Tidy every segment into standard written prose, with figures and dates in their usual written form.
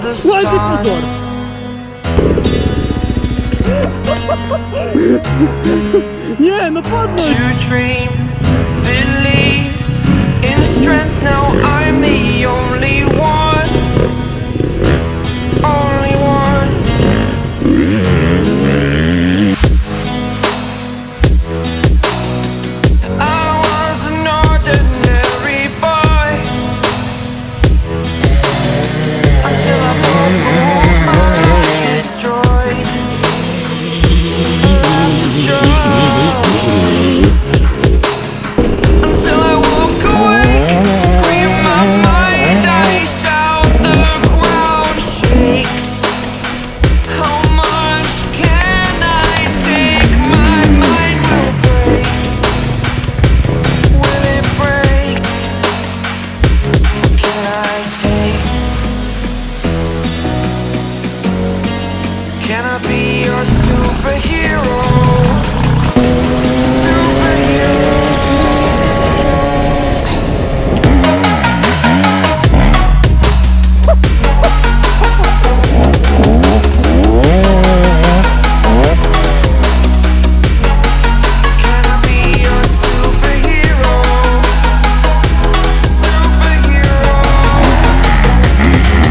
the sun. Nie, no podnoś! To dream, believe in strength. Now I'm the only one, only one. I was an ordinary boy until I broke the rules. My life destroyed, my life destroyed. Until I walk awake, scream my mind, I shout, the ground shakes. How much can I take? My mind will break. Will it break? Can I take? Can I be your superhero? Superhero. Can I be your superhero? Superhero.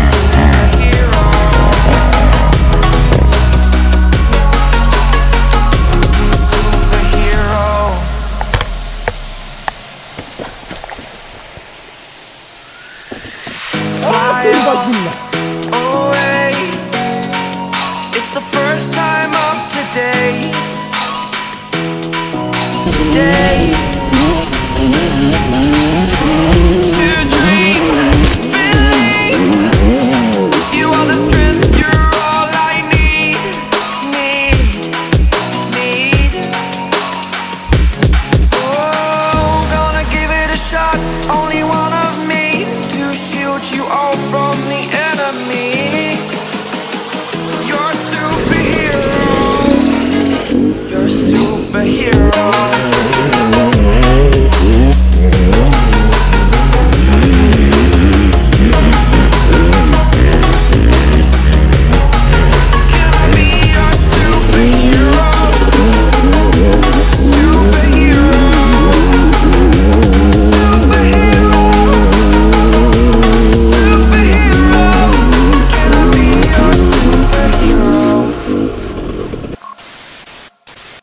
Superhero. Superhero. Fly away. It's the first time of today. Today.